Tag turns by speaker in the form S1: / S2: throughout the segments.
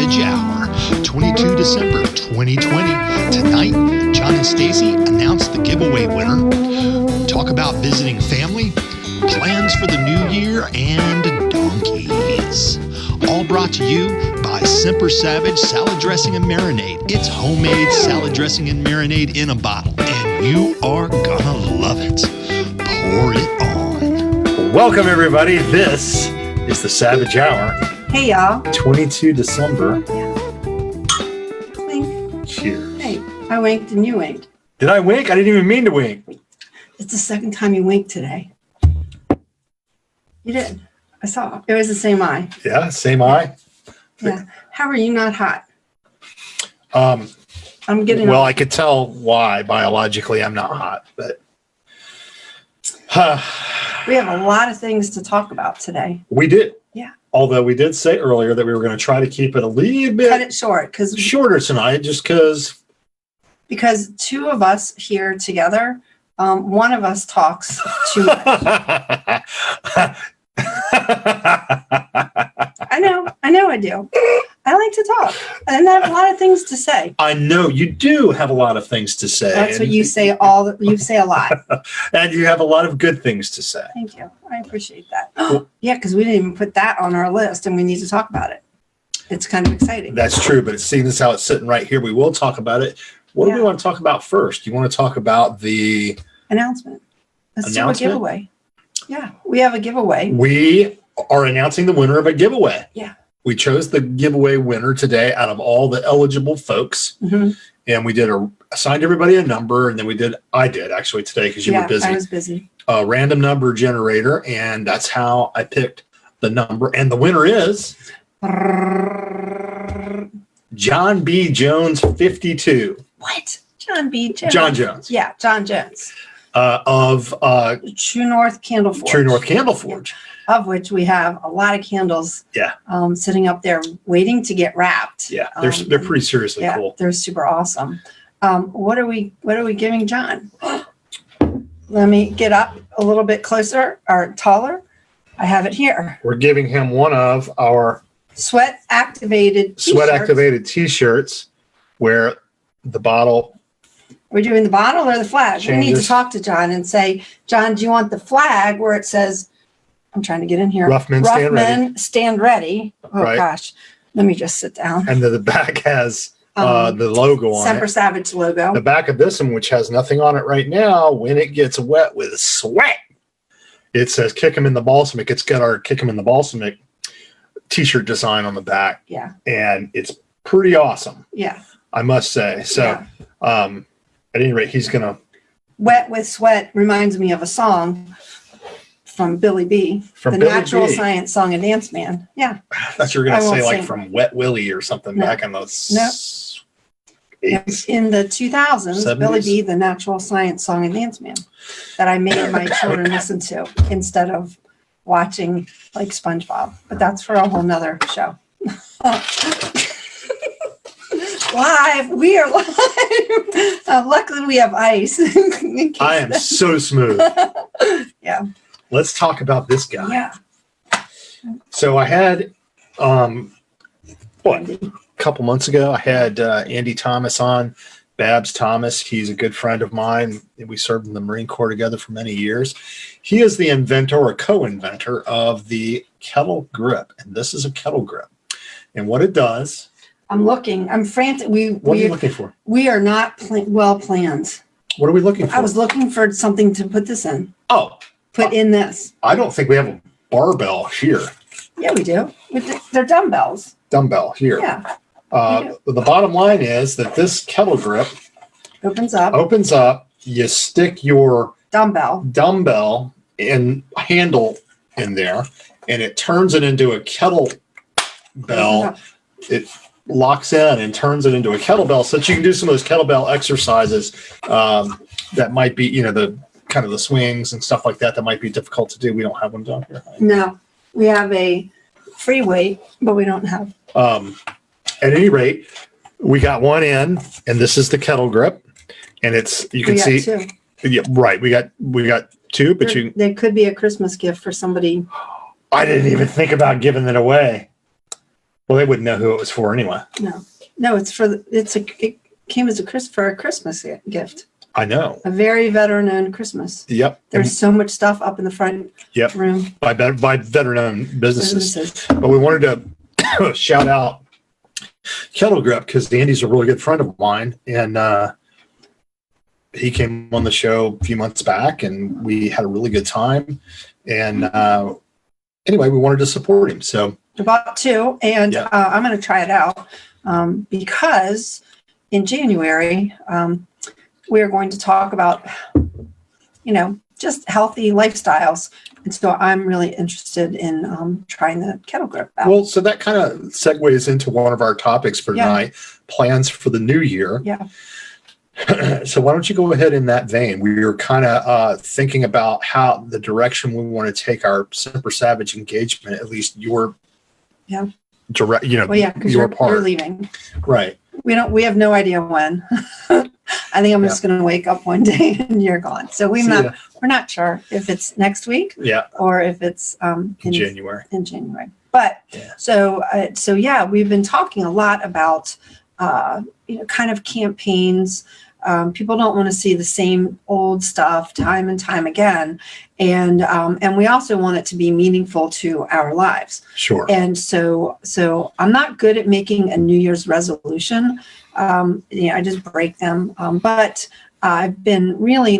S1: Savage Hour, 22 December 2020. Tonight, John and Stacy announce the giveaway winner, talk about visiting family, plans for the new year, and donkeys. All brought to you by Semper Savage Salad Dressing and Marinade. It's homemade salad dressing and marinade in a bottle, and you are gonna love it. Pour it on.
S2: Welcome, everybody. This is the Savage Hour.
S3: Hey, y'all.
S2: 22 December.
S3: Wink.
S2: Cheers.
S3: Hey, I winked and you winked.
S2: Did I wink? I didn't even mean to wink.
S3: It's the second time you winked today. You did. I saw. It was the same eye.
S2: Yeah, same eye.
S3: Yeah. How are you not hot? I'm getting.
S2: Well, I could tell why biologically I'm not hot, but
S3: we have a lot of things to talk about today.
S2: we did.
S3: Yeah.
S2: Although we did say earlier that we were going to try to keep it a little bit
S3: Cut it short
S2: shorter tonight, just
S3: because two of us here together, one of us talks too much. I know I do. I like to talk and I have a lot of things to say.
S2: I know you do have a lot of things to say.
S3: That's what you say. You say a lot.
S2: And you have a lot of good things to say.
S3: Thank you. I appreciate that. Yeah, because we didn't even put that on our list and we need to talk about it. It's kind of exciting.
S2: That's true, but seeing as how it's sitting right here, we will talk about it. What do we want to talk about first? You want to talk about the
S3: announcement? Let's do a
S2: announcement?
S3: giveaway. Yeah, we have a giveaway.
S2: We are announcing the winner of a giveaway.
S3: Yeah.
S2: We chose the giveaway winner today out of all the eligible folks.
S3: Mm-hmm.
S2: And we did assigned everybody a number, and then I did actually today because you were busy.
S3: I was busy.
S2: A random number generator, and that's how I picked the number. And the winner is John B. Jones, 52.
S3: What? John B. Jones.
S2: John Jones.
S3: Yeah, John Jones.
S2: Of
S3: True North Candle Forge.
S2: True North Candle Forge.
S3: Yeah. Of which we have a lot of candles sitting up there waiting to get wrapped.
S2: Yeah, they're pretty seriously cool.
S3: They're super awesome. What are we giving John? Let me get up a little bit closer or taller. I have it here.
S2: We're giving him one of our
S3: sweat activated
S2: t-shirts where the bottle.
S3: We're doing the bottle or the flag?
S2: Changes.
S3: We need to talk to John and say, John, do you want the flag where it says, I'm trying to get in here.
S2: Rough men
S3: stand ready. Oh,
S2: right.
S3: Gosh. Let me just sit down.
S2: And the back has the logo on
S3: Semper
S2: it.
S3: Savage logo.
S2: The back of this one, which has nothing on it right now, when it gets wet with sweat, it says kick him in the balsamic. It's got our kick him in the balsamic t-shirt design on the back.
S3: Yeah.
S2: And it's pretty awesome.
S3: Yeah.
S2: I must say. So, at any rate, he's going to.
S3: Wet with Sweat reminds me of a song from Billy B. The Natural Science Song and Dance Man. Yeah.
S2: I thought you were going to say like from Wet Willie or something back in the 80s.
S3: In the 2000s,
S2: 70s?
S3: Billy B. The Natural Science Song and Dance Man that I made my children listen to instead of watching like SpongeBob. But that's for a whole nother show. Live. We are live. Luckily, we have ice.
S2: I am so smooth.
S3: Yeah.
S2: Let's talk about this guy.
S3: Yeah.
S2: So I had, a
S3: Andy.
S2: couple months ago, I had Andy Thomas on, Babs Thomas. He's a good friend of mine. We served in the Marine Corps together for many years. He is the inventor or co-inventor of the kettle grip. And this is a kettle grip. And what it does.
S3: I'm looking. I'm frantic.
S2: What are you looking for?
S3: We are not well planned.
S2: What are we looking for?
S3: I was looking for something to put this in.
S2: Oh.
S3: Put in this.
S2: I don't think we have a barbell here.
S3: Yeah, we do. They're dumbbells.
S2: Dumbbell here.
S3: Yeah.
S2: The bottom line is that this kettle grip
S3: Opens up.
S2: You stick your
S3: Dumbbell
S2: and handle in there, and it turns it into a kettlebell. It locks in and turns it into a kettlebell so that you can do some of those kettlebell exercises that might be, the kind of the swings and stuff like that might be difficult to do. We don't have one down here.
S3: No, we have a free weight, but we don't have.
S2: At any rate, we got one in, and this is the kettle grip, and you can see.
S3: Two.
S2: Yeah, right. We got two, but
S3: there could be a Christmas gift for somebody.
S2: I didn't even think about giving it away. Well, they wouldn't know who it was for anyway.
S3: No, it's it came as for a Christmas gift.
S2: I know.
S3: A very veteran-owned Christmas.
S2: Yep.
S3: There's so much stuff up in the front room.
S2: By veteran-owned businesses. But we wanted to shout out Kettle Grip because Andy's a really good friend of mine, and he came on the show a few months back, and we had a really good time. And anyway, we wanted to support him. So
S3: I bought 2, and I'm going to try it out because in January we are going to talk about, just healthy lifestyles. And so I'm really interested in trying the Kettle Grip out.
S2: Well, so that kind of segues into one of our topics for tonight, plans for the new year.
S3: Yeah.
S2: So why don't you go ahead in that vein? We were kind of thinking about how the direction we want to take our Semper Savage engagement, at least your direct,
S3: because
S2: your part.
S3: you're leaving.
S2: Right.
S3: We have no idea when. I think I'm just going to wake up one day and you're gone. So we're not sure if it's next week or if it's in
S2: January.
S3: In January. But so we've been talking a lot about kind of campaigns. People don't want to see the same old stuff time and time again, and we also want it to be meaningful to our lives.
S2: Sure.
S3: And so I'm not good at making a New Year's resolution. I just break them. But I've been really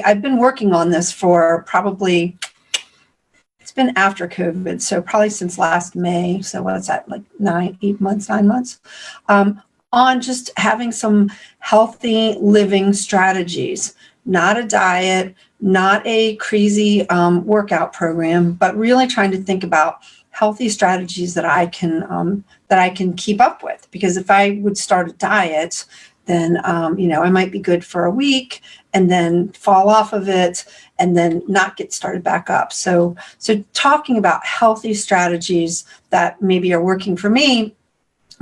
S3: I've been working on this for probably, it's been after COVID, so probably since last May. So what's that, like 9 months? On just having some healthy living strategies, not a diet, not a crazy workout program, but really trying to think about healthy strategies that I can keep up with. Because if I would start a diet, then I might be good for a week and then fall off of it and then not get started back up. So talking about healthy strategies that maybe are working for me.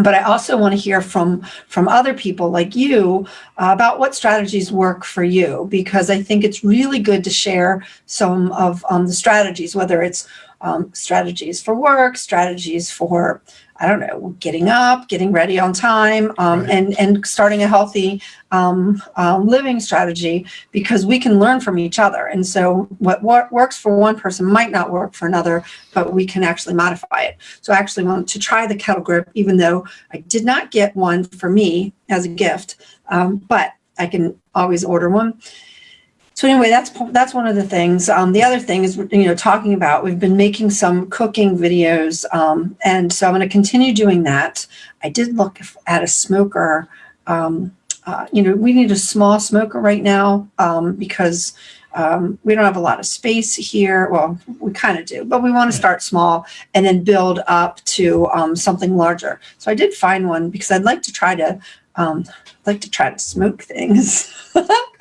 S3: But I also want to hear from other people like you about what strategies work for you, because I think it's really good to share some of the strategies, whether it's strategies for work, strategies for, I don't know, getting up, getting ready on time, and starting a healthy living strategy, because we can learn from each other. And so what works for one person might not work for another, but we can actually modify it. So I actually want to try the Kettle Grip, even though I did not get one for me as a gift, but I can always order one. So anyway, that's one of the things. The other thing is, talking about, we've been making some cooking videos, and so I'm going to continue doing that. I did look at a smoker. We need a small smoker right now because we don't have a lot of space here. Well, we kind of do, but we want to start small and then build up to something larger. So I did find one because I'd like to try to smoke things.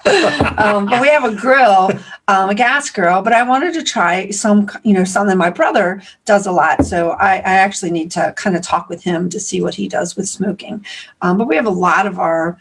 S3: But we have a grill, a gas grill, but I wanted to try something my brother does a lot. So I actually need to kind of talk with him to see what he does with smoking. But we have a lot of our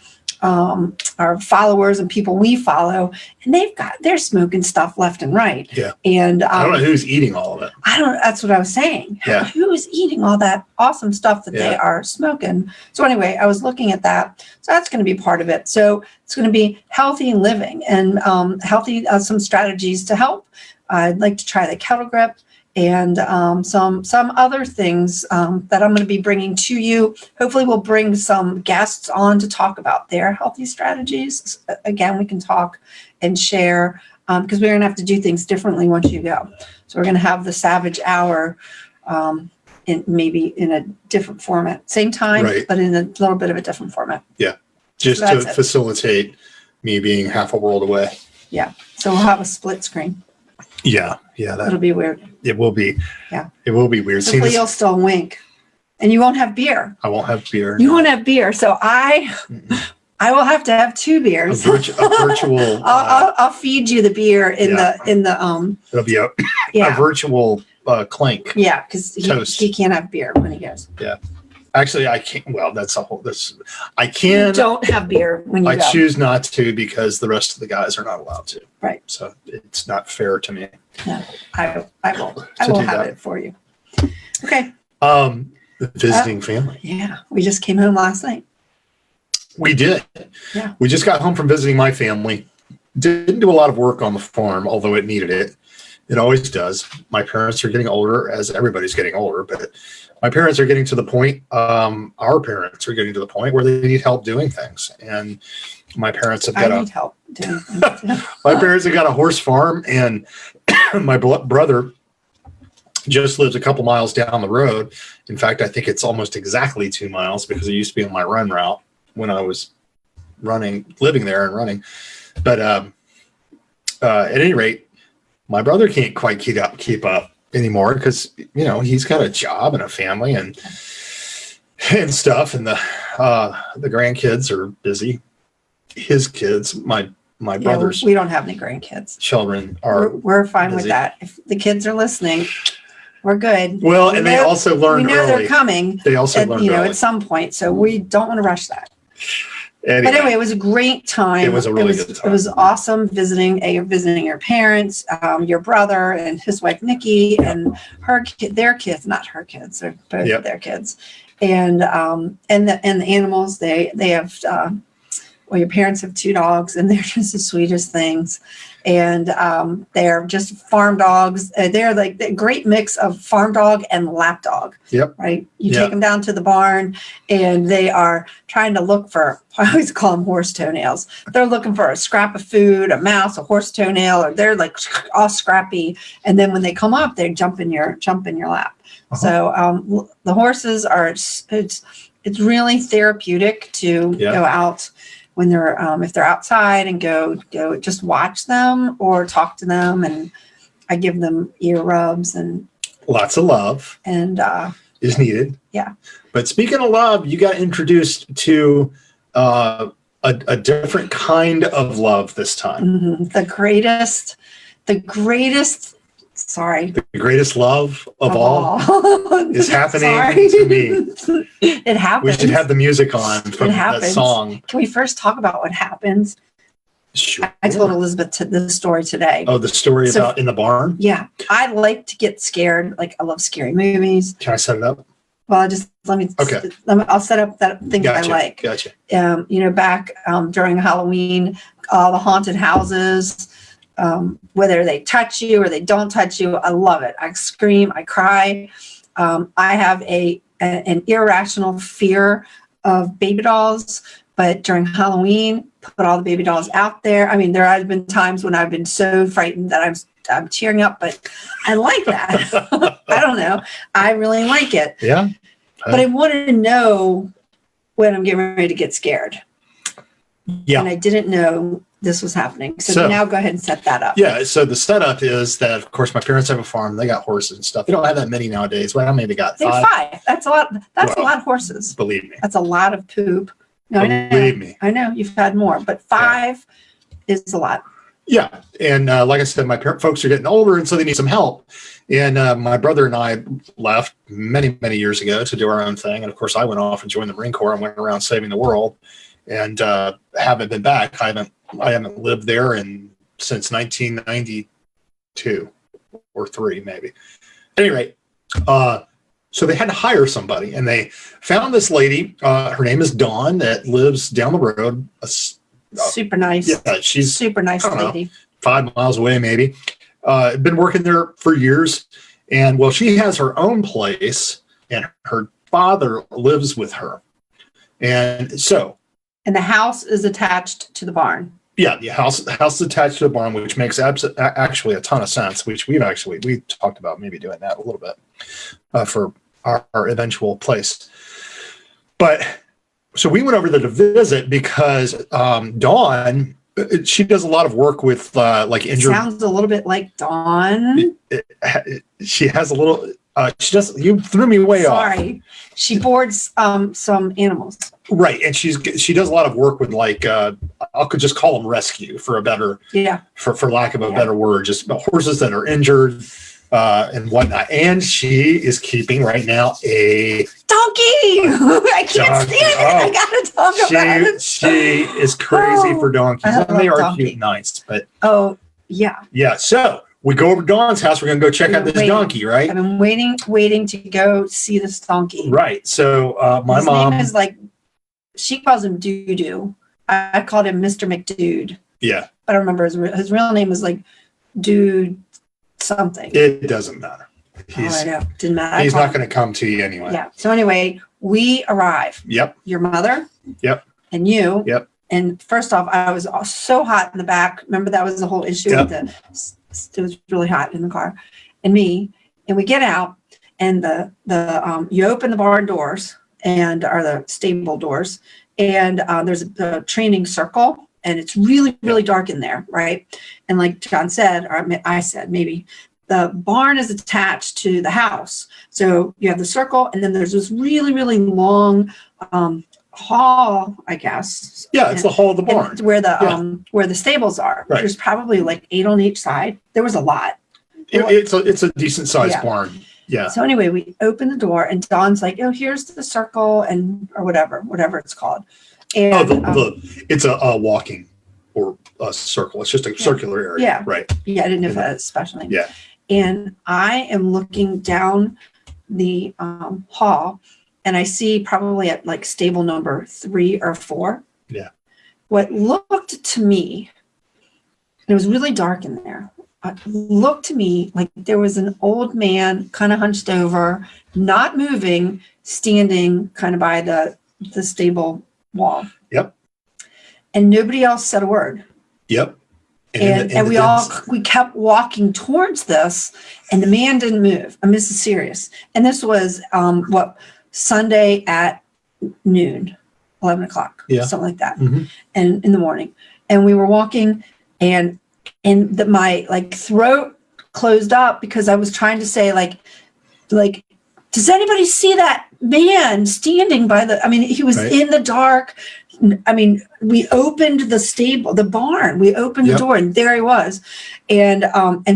S3: followers and people we follow, and they're smoking stuff left and right.
S2: Yeah.
S3: And
S2: I don't know who's eating all of it.
S3: That's what I was saying.
S2: Yeah.
S3: Who's eating all that awesome stuff that they are smoking? So anyway, I was looking at that. So that's going to be part of it. So it's going to be healthy living and healthy, some strategies to help. I'd like to try the Kettle Grip and some other things that I'm going to be bringing to you. Hopefully we'll bring some guests on to talk about their healthy strategies. Again, we can talk and share because we're going to have to do things differently once you go. So we're going to have the Savage Hour maybe in a different format. Same time, but in a little bit of a different format.
S2: Yeah, just to facilitate me being half a world away.
S3: Yeah, so we'll have a split screen.
S2: Yeah.
S3: It'll be weird.
S2: It will be.
S3: Yeah.
S2: It will be weird.
S3: Hopefully you'll still wink. And you won't have beer.
S2: I won't have beer.
S3: You won't have beer. So I will have to have 2 beers.
S2: A virtual.
S3: I'll feed you the beer in the.
S2: It'll be a virtual clink.
S3: Yeah, because he can't have beer when he goes.
S2: Yeah. Actually, I can't. Well, I can.
S3: You don't have beer when you go.
S2: I choose not to because the rest of the guys are not allowed to.
S3: Right.
S2: So it's not fair to me.
S3: No, I will have it for you. Okay.
S2: visiting family.
S3: Yeah, we just came home last night.
S2: We did.
S3: Yeah.
S2: We just got home from visiting my family. Didn't do a lot of work on the farm, although it needed it. It always does. My parents are getting older, as everybody's getting older, but my parents are getting to the point, our parents are getting to the point where they need help doing things. And my parents have got
S3: I need help doing things.
S2: my parents have got a horse farm, and my brother just lives a couple miles down the road. In fact, I think it's almost exactly 2 miles because it used to be on my run route when I was living there and running. But at any rate, my brother can't quite keep up anymore because, you know, he's got a job and a family and stuff. And the grandkids are busy. His kids, my brother's
S3: we don't have any grandkids.
S2: children are
S3: We're fine with
S2: busy.
S3: that. If the kids are listening, we're good.
S2: Well,
S3: We
S2: and they
S3: know-
S2: also learn
S3: we know
S2: early.
S3: they're coming.
S2: They also learn early.
S3: At some point, so we don't want to rush that.
S2: Anyway,
S3: But anyway, it was a great time.
S2: It was a really good time.
S3: It was awesome visiting your parents, your brother and his wife Nikki, and their kids, not her kids, they're both
S2: Yep.
S3: their kids, and the animals. They have well, your parents have 2 dogs, and they're just the sweetest things. And they're just farm dogs. They're like the great mix of farm dog and lap dog.
S2: Yep.
S3: Right. You
S2: Yep.
S3: take them down to the barn, and they are trying to look for, I always call them horse toenails. They're looking for a scrap of food, a mouse, a horse toenail, or they're like all scrappy. And then when they come up, they jump in your lap.
S2: Uh-huh.
S3: So the horses are, it's really therapeutic to
S2: Yeah.
S3: go out when they're, if they're outside, and go just watch them or talk to them. And I give them ear rubs and
S2: lots of love is needed.
S3: Yeah.
S2: But speaking of love, you got introduced to a different kind of love this time.
S3: the greatest, sorry.
S2: The greatest love of all is happening
S3: Sorry.
S2: to me.
S3: It happens.
S2: We should have the music on from
S3: It
S2: that
S3: happens.
S2: song.
S3: Can we first talk about what happens?
S2: Sure.
S3: I told Elizabeth the story today.
S2: Oh, the story
S3: So-
S2: about in the barn?
S3: Yeah, I like to get scared. Like, I love scary movies.
S2: Can I set it up?
S3: Well, let me.
S2: Okay.
S3: I'll set up that thing
S2: Gotcha.
S3: I like.
S2: Gotcha.
S3: Back during Halloween, all the haunted houses, whether they touch you or they don't touch you, I love it. I scream, I cry. I have an irrational fear of baby dolls, but during Halloween, put all the baby dolls out there. I mean, there have been times when I've been so frightened that I'm tearing up, but I like that. I don't know. I really like it.
S2: Yeah.
S3: But I want to know when I'm getting ready to get scared.
S2: Yeah.
S3: And I didn't know this was happening. So
S2: So-
S3: now go ahead and set that up.
S2: Yeah, so the setup is that, of course, my parents have a farm. They got horses and stuff. They don't have that many nowadays. Well, maybe got
S3: They have
S2: 5.
S3: 5. That's a lot. That's a
S2: Well,
S3: lot of horses.
S2: Believe me.
S3: That's a lot of poop. No, I know.
S2: Believe me.
S3: I know you've had more, but 5 is a lot.
S2: Yeah, and like I said, my folks are getting older, and so they need some help. And my brother and I left many, many years ago to do our own thing. And of course, I went off and joined the Marine Corps and went around saving the world. And haven't been back. I haven't lived there since 1992 or 3 maybe. At any rate, so they had to hire somebody, and they found this lady. Her name is Dawn, that lives down the road.
S3: Super nice.
S2: Yeah, she's
S3: Super nice
S2: I don't know.
S3: lady.
S2: 5 miles away, maybe. Been working there for years. And well, she has her own place, and her father lives with her. And so,
S3: And the house is attached to the barn.
S2: yeah, the house is attached to the barn, which makes actually a ton of sense, which we talked about maybe doing that a little bit for our eventual place. But so we went over there to visit because Dawn, she does a lot of work with like injured.
S3: Sounds a little bit like Dawn.
S2: She has a little. She does. You threw me way off.
S3: Sorry. She boards some animals.
S2: Right, and she does a lot of work with like I could just call them rescue for a better for lack of a better word, just about horses that are injured and whatnot. And she is keeping right now a
S3: donkey. I can't
S2: Donkey.
S3: stand it. I gotta talk about it.
S2: She is crazy for donkeys,
S3: I
S2: and they
S3: love
S2: are
S3: donkey.
S2: cute and nice. But
S3: Oh yeah.
S2: yeah, so we go over to Dawn's house. We're going to go check out this donkey, right?
S3: I've been waiting to go see this donkey.
S2: Right. So my
S3: His
S2: mom
S3: name is like, she calls him Doo-Doo. I called him Mr. McDude.
S2: Yeah.
S3: I don't remember his real name is like Dude something.
S2: It doesn't matter.
S3: I know. Didn't matter.
S2: He's not going to come to you anyway.
S3: Yeah. So anyway, we arrive.
S2: Yep.
S3: Your mother.
S2: Yep.
S3: And you.
S2: Yep.
S3: And first off, I was so hot in the back. Remember that was the whole issue with it was really hot in the car. And me. And we get out and you open the barn doors or the stable doors, and there's a training circle. And it's really, really dark in there, right? And like John said, or I said, maybe the barn is attached to the house. So you have the circle, and then there's this really, really long hall, I guess.
S2: Yeah, it's the hall of the barn.
S3: Where the stables are.
S2: Right.
S3: There's probably like 8 on each side. There was a lot.
S2: It's a decent sized barn. Yeah.
S3: So anyway, we open the door, and Dawn's like, "Oh, here's the circle," or whatever it's called. And,
S2: it's a walking or a circle. It's just a circular area.
S3: Yeah.
S2: Right.
S3: Yeah, I didn't know if that was a special name.
S2: Yeah.
S3: And I am looking down the hall, and I see probably at like stable number 3 or 4.
S2: Yeah.
S3: What looked to me, and it was really dark in there, looked to me like there was an old man kind of hunched over, not moving, standing kind of by the stable wall.
S2: Yep.
S3: And nobody else said a word.
S2: Yep.
S3: And we kept walking towards this, and the man didn't move. I mean, this is serious. And this was Sunday at noon, 11 o'clock, something like that.
S2: Mm-hmm.
S3: And in the morning, and we were walking, and my like throat closed up because I was trying to say like, does anybody see that man standing by he was in the dark. I mean, we opened the barn, we opened the door, and there he was. And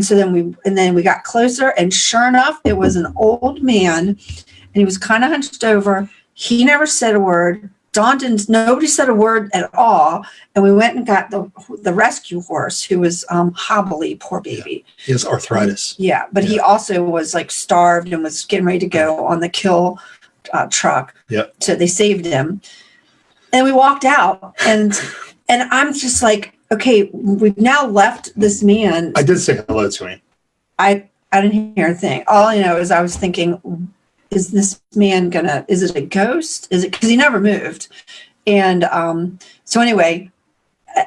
S3: so then we got closer, and sure enough, it was an old man, and he was kind of hunched over. He never said a word. Nobody said a word at all. And we went and got the rescue horse, who was hobbly, poor baby.
S2: Yeah. He has arthritis.
S3: But he also was like starved and was getting ready to go on the kill truck.
S2: Yep.
S3: So they saved him. And we walked out, and I'm just like, okay, we've now left this man.
S2: I did say hello to him.
S3: I didn't hear a thing. All I know is I was thinking, is this man is it a ghost? Is it, because he never moved. And so anyway,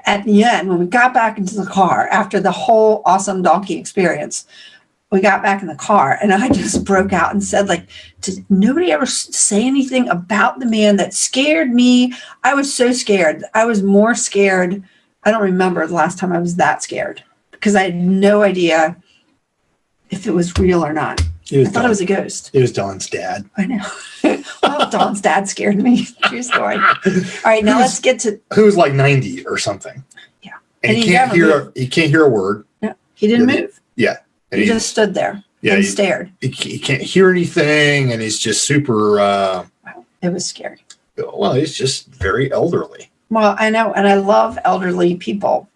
S3: at the end, when we got back into the car after the whole awesome donkey experience, we got back in the car, and I just broke out and said, like, did nobody ever say anything about the man that scared me? I was so scared. I was more scared. I don't remember the last time I was that scared, because I had no idea if it was real or not. I thought it was a ghost.
S2: It was Dawn's dad.
S3: I know. Well, Dawn's dad scared me. True story. All right, now let's get to
S2: who's like 90 or something.
S3: Yeah.
S2: And he can't hear a word.
S3: No, he didn't move.
S2: Yeah. And
S3: he just stood there and stared.
S2: He can't hear anything, and he's just super
S3: it was scary.
S2: Well, he's just very elderly.
S3: Well, I know, and I love elderly people.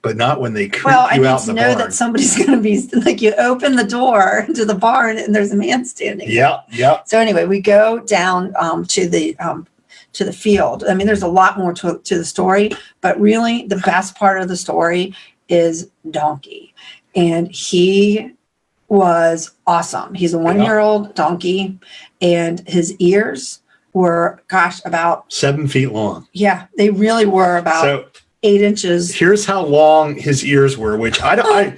S2: But not when they creep
S3: I
S2: you
S3: need
S2: out
S3: to
S2: in the
S3: know
S2: barn.
S3: that somebody's going to be like, you open the door to the barn and there's a man standing.
S2: Yeah.
S3: So anyway, we go down to the field. I mean, there's a lot more to the story, but really the best part of the story is Donkey, and he was awesome. He's a 1-year-old donkey, and his ears were, about
S2: 7 feet long.
S3: Yeah, they really were about 8 inches.
S2: Here's how long his ears were, which I